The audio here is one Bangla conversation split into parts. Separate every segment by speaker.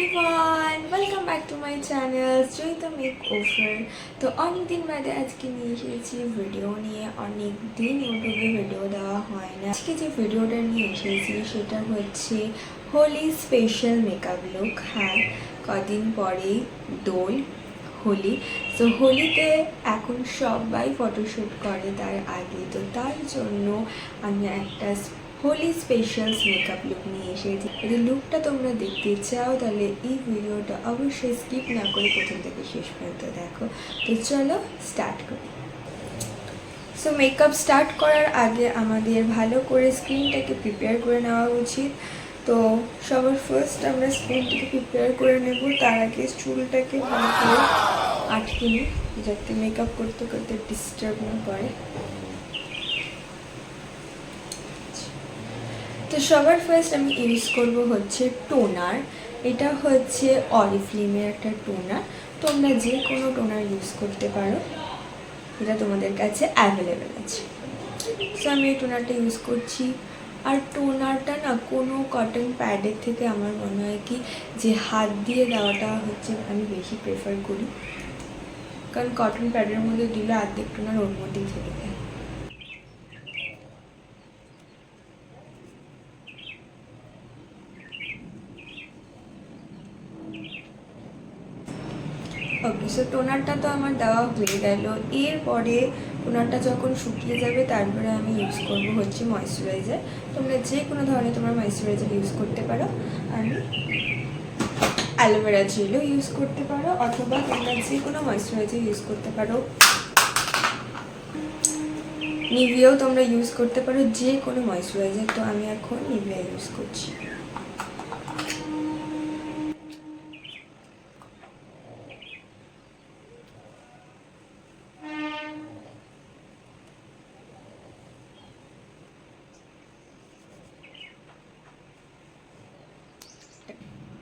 Speaker 1: Everyone, welcome back to my channel Joyita make over. তো অনেক দিন বাদে আজকে নিয়ে এসেছি ভিডিও নিয়ে। অনেক দিন ইউটিউবে ভিডিও দেওয়া হয় না। আজকে যে ভিডিওটা নিয়ে এসেছি সেটা হচ্ছে হোলি স্পেশাল মেকআপ লুক। হ্যাঁ, কদিন পরেই দোল, হোলি। তো হোলিতে এখন সবাই ফটোশ্যুট করে তার আগে, তো তার জন্য আমি একটা হোলি স্পেশালস মেকআপ লুক নিয়ে এসেছি। যদি লুকটা তোমরা দেখতে চাও তাহলে এই ভিডিওটা অবশ্যই স্কিপ না করে প্রথম থেকে শেষ পর্যন্ত দেখো। তো চলো স্টার্ট করি। সো মেকআপ স্টার্ট করার আগে আমাদের ভালো করে স্কিনটাকে প্রিপেয়ার করে নেওয়া উচিত। তো সবার ফার্স্ট আমরা স্কিনটাকে প্রিপেয়ার করে নেব। তার আগে চুলটাকে ভালো করে আটকে নিই, যাতে মেকআপ করতে করতে ডিস্টার্ব না করে। তো সবার ফার্স্ট আমি ইউজ করব হচ্ছে টোনার। এটা হচ্ছে অরিফ্লেমের একটা টোনার। তোমরা যে কোনো টোনার ইউজ করতে পারো, এটা তোমাদের কাছে অ্যাভেলেবেল আছে। সো আমি এই টোনারটা ইউজ করছি। আর টোনারটা না কোনো কটন প্যাডের থেকে আমার মনে হয় কি যে হাত দিয়ে দেওয়াটা হচ্ছে আমি বেশি প্রেফার করি, কারণ কটন প্যাডের মধ্যে দিলে অর্ধেক টোনার ওর মধ্যেই থেকে যায়। ওকে, সো টোনারটা তো আমার দেওয়া হয়ে গেল। এরপরে টোনারটা যখন শুকিয়ে যাবে তারপরে আমি ইউজ করব হচ্ছে ময়েশ্চারাইজার। তোমরা যে কোনো ধরনের তোমরা ময়েশ্চারাইজার ইউজ করতে পারো। আমি অ্যালোভেরা জেলও ইউজ করতে পারো, অথবা তোমরা যে কোনো ময়েশ্চারাইজার ইউজ করতে পারো। নিভিয়াও তোমরা ইউজ করতে পারো, যে কোনো ময়েশ্চারাইজার। তো আমি এখন নিভিয়া ইউজ করছি।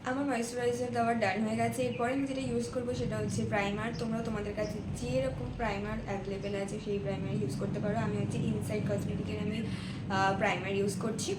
Speaker 1: আমার ময়েশ্চারাইজার দেওয়ার ডান হয়ে গেছে। এরপরে আমি যেটা ইউজ করবো সেটা হচ্ছে প্রাইমার। তোমরা তোমাদের কাছে যেরকম প্রাইমার অ্যাভেলেবেল আছে সেই প্রাইমার ইউজ করতে পারো। আমি হচ্ছে ইনসাইড কসমেটিকের আমি প্রাইমার ইউজ করছি।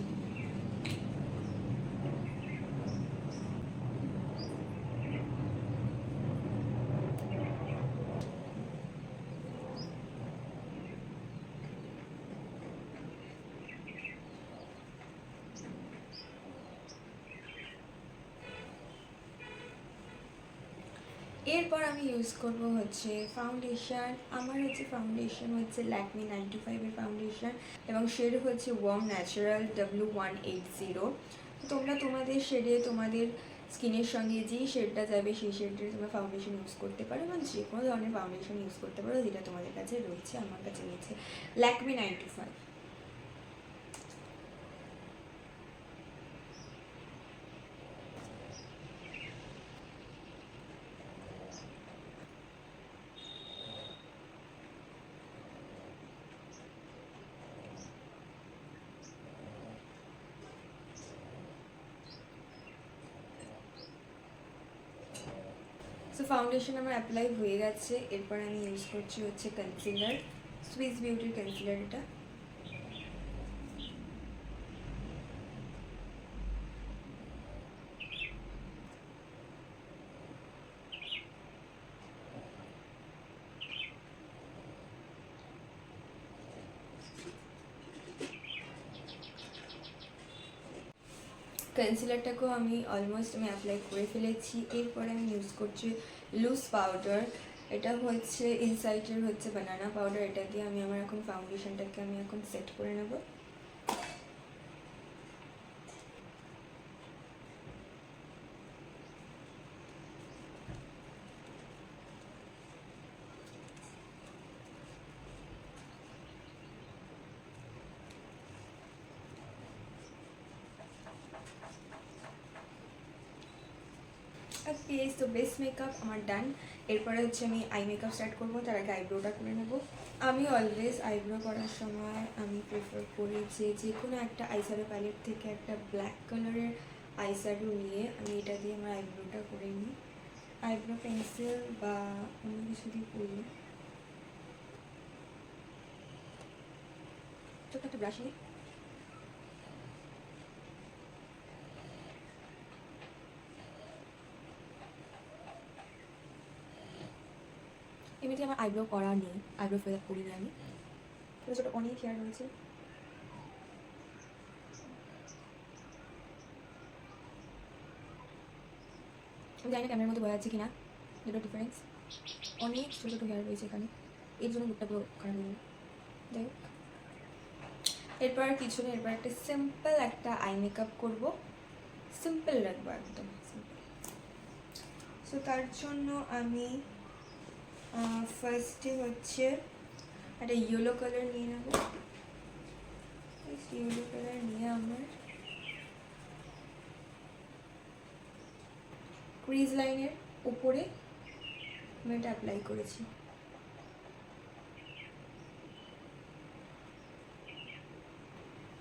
Speaker 1: এরপর আমি ইউজ করব হচ্ছে ফাউন্ডেশন। আমার হচ্ছে ফাউন্ডেশন হচ্ছে ল্যাকমি 95-এর ফাউন্ডেশন, এবং শেড হচ্ছে ওয়ার্ম ন্যাচারাল W180। তোমরা তোমাদের শেডে তোমাদের স্কিনের সঙ্গে যেই শেডটা যাবে সেই শেডে তোমরা ফাউন্ডেশন ইউজ করতে পারো, এবং যে কোনো ধরনের ফাউন্ডেশন ইউজ করতে পারো যেটা তোমাদের কাছে রয়েছে। আমার কাছে রয়েছে ল্যাকমি 95। সো ফাউন্ডেশন আমার অ্যাপ্লাই হয়ে গেছে। এরপর আমি ইউজ করছি হচ্ছে কনসিলার, সুইস বিউটির কনসিলার। এটা কনসিলারটাকেও আমি অলমোস্ট অ্যাপ্লাই করে ফেলেছি। এরপরে আমি ইউজ করছি লুজ পাউডার। এটা হচ্ছে ইনসাইটের হচ্ছে বানানা পাউডার। এটা দিয়ে আমি আমার এখন ফাউন্ডেশনটাকে আমি এখন সেট করে নেব। ওকে, তো বেস মেকআপ আমার ডান। এরপরে হচ্ছে আমি আই মেকআপ স্টার্ট করবো। তার আগে আইব্রোটা করে নেব। আমি অলওয়েজ আইব্রো করার সময় আমি প্রেফার করি যে কোনো একটা আইশ্যাডো প্যালেট থেকে একটা ব্ল্যাক কালারের আইশ্যাডো নিয়ে আমি এটা দিয়ে আমার আইব্রোটা করে নিই। আইব্রো পেন্সিল বা অন্য কিছু দিয়ে করি। ছোট্ট একটা ব্রাশ নিই। এমনিতে আমার আইব্রো করা নেই, আইব্রো ফেল করিনি আমি, ছোটো অনেক হেয়ার রয়েছে। আমি জানি না ক্যামেরার মধ্যে বোঝা যাচ্ছে কিনা দুটো ডিফারেন্স, অনেক ছোটো ছোটো হেয়ার রয়েছে এখানে, এর জন্য লুকটা পুরো খারাপ হয়ে যাবে। যাই হোক, এরপর কিছু না, এরপর একটা সিম্পল একটা আই মেকআপ করবো, সিম্পল রাখবো একদম সিম্পল। সো তার জন্য আমি ফার্স্টে হচ্ছে একটা ইয়েলো কালার নিয়ে নেব। ইয়েলো কালার নিয়ে আমার ক্রিজ লাইনের উপরে আমি এটা অ্যাপ্লাই করেছি।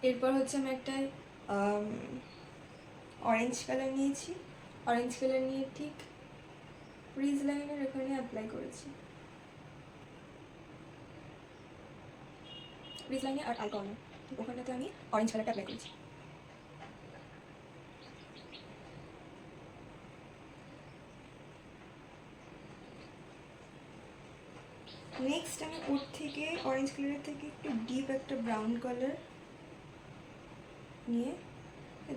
Speaker 1: এরপর হচ্ছে আমি একটা অরেঞ্জ কালার নিয়েছি, অরেঞ্জ কালার নিয়ে ঠিক ক্রিজ লাইনের এখানে অ্যাপ্লাই করেছি, ক্রিজ লাইনে আর আই কর্নার ঠিক ওখানটাতে আমি অরেঞ্জ কালারটা অ্যাপ্লাই করেছি। নেক্সট আমি ওর থেকে অরেঞ্জ কালারের থেকে একটু ডিপ একটা ব্রাউন কালার নিয়ে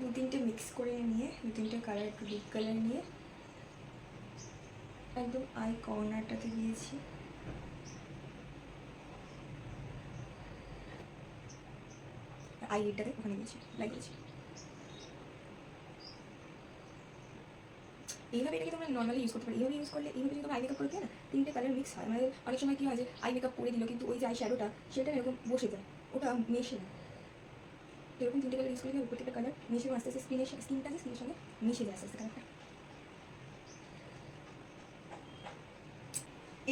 Speaker 1: দু তিনটে মিক্স করে নিয়ে দু তিনটে কালার একটু ডিপ কালার নিয়ে একদম আই কর্নারটাতে দিয়েছি। আই লিডটাতে ওখানে দিয়েছি, লাগিয়েছি। এইভাবে এটাকে তোমরা নর্মালি ইউজ করতে পারো, এইভাবে ইউজ করলে এইভাবে যদি তোমরা আই মেকআপ করে না তিনটে কালার মিক্স হয়, মানে অনেক সময় কী হয় যে আই মেকআপ করে দিল কিন্তু ওই যে আই শ্যাডোটা সেটা এরকম বসে যায়, ওটা মেশে না। এরকম তিনটে কালার ইউজ করলে প্রত্যেকটা কালার মিশে আস্তে আস্তে স্কিনটা যে স্কিনের সঙ্গে মিশে যায় আস্তে আস্তে কালারটা।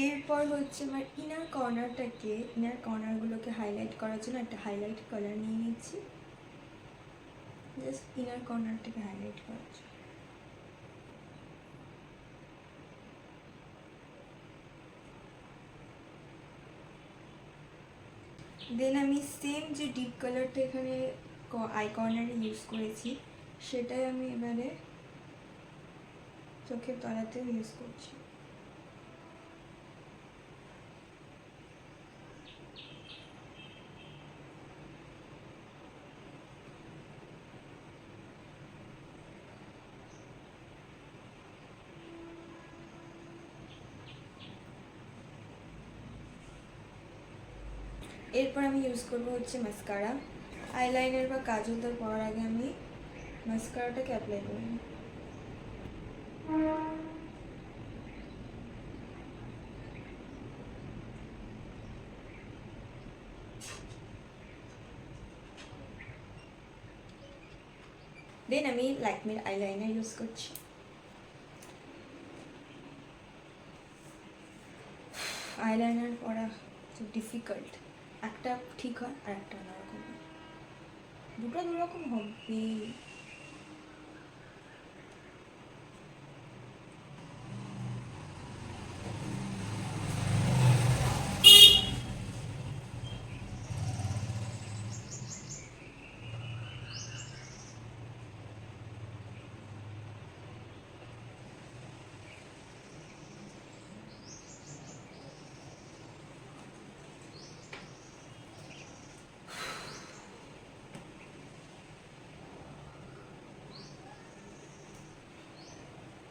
Speaker 1: এরপর হচ্ছে আমার ইনার কর্নারগুলোকে হাইলাইট করার জন্য একটা হাইলাইট কালার নিয়ে নিচ্ছি, জাস্ট ইনার কর্নারটাকে হাইলাইট করার জন্য। দেন আমি সেম যে ডিপ কালারটা এখানে আই কর্নারে ইউজ করেছি সেটাই আমি এবারে চোখের তলাতেও ইউজ করছি। এরপর আমি ইউজ করবো হচ্ছে মাস্কারা। আইলাইনার বা কাজলদার পরার আগে আমি মাস্কারাটাকে অ্যাপ্লাই করি। দেন আমি ল্যাকমির আইলাইনার ইউজ করছি। আইলাইনার পরা ডিফিকাল্ট, একটা ঠিক হয় আর একটা অন্যরকম, দুটো দুরকম হবে।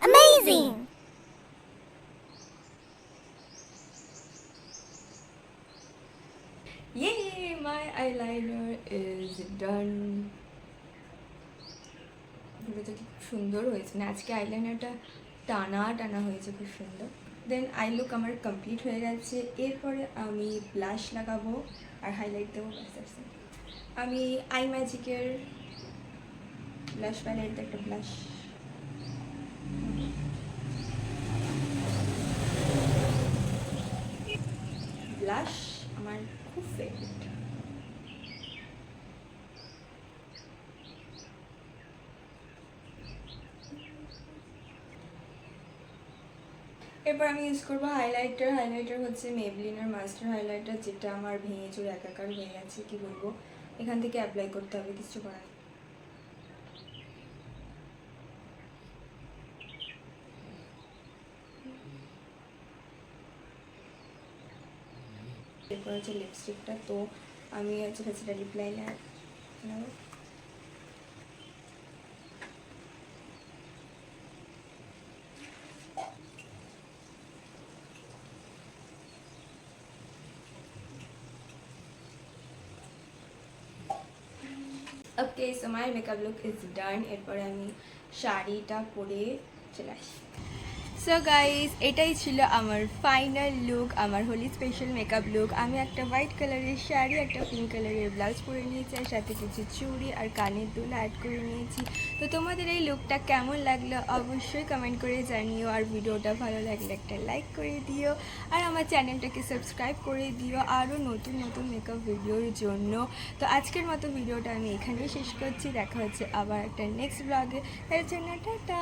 Speaker 2: Amazing!
Speaker 1: Yay! My eyeliner is done. ভিডিওটা কি খুব সুন্দর হয়েছে না, আজকে আইলাইনারটা টানা টানা হয়েছে, খুব সুন্দর। দেন আই লুক আমার কমপ্লিট হয়ে গেছে। এরপরে আমি ব্লাশ লাগাবো আর হাইলাইট দেবো, ব্যাস আছে। আমি আই ম্যাজিকের ব্লাশ প্যালেট একটা ব্লাশ, ব্লাশ আমার খুব ফেভারিট। এরপর আমি ইউজ করবো হাইলাইটার। হাইলাইটার হচ্ছে মেবলিনের মাস্টার হাইলাইটার, যেটা আমার ভেঙে চুরে একাকার হয়ে গেছে, কি বলবো। এখান থেকে অ্যাপ্লাই করতে হবে, কিছু করার। এরপর হচ্ছে লিপস্টিকটা, তো আমি হচ্ছে ফেসিটা লিপ লাইনার নেব। Okay, so my makeup look is done. এরপরে আমি শাড়িটা পরে চলে আসি। সো গাইস, এটাই ছিল আমার ফাইনাল লুক, আমার হোলি স্পেশাল মেকআপ লুক। আমি একটা হোয়াইট কালারের শাড়ি, একটা পিঙ্ক কালারের ব্লাউজ পরে নিয়েছি, আর সাথে কিছু চুড়ি আর কানের দুল অ্যাড করে নিয়েছি। তো তোমাদের এই লুকটা কেমন লাগলো অবশ্যই কমেন্ট করে জানিও, আর ভিডিওটা ভালো লাগলে একটা লাইক করে দিও, আর আমার চ্যানেলটাকে সাবস্ক্রাইব করে দিও আরও নতুন নতুন মেকআপ ভিডিওর জন্য। তো আজকের মতো ভিডিওটা আমি এখানেই শেষ করছি। দেখা হচ্ছে আবার একটা নেক্সট ব্লগে। এর জন্য টাটা।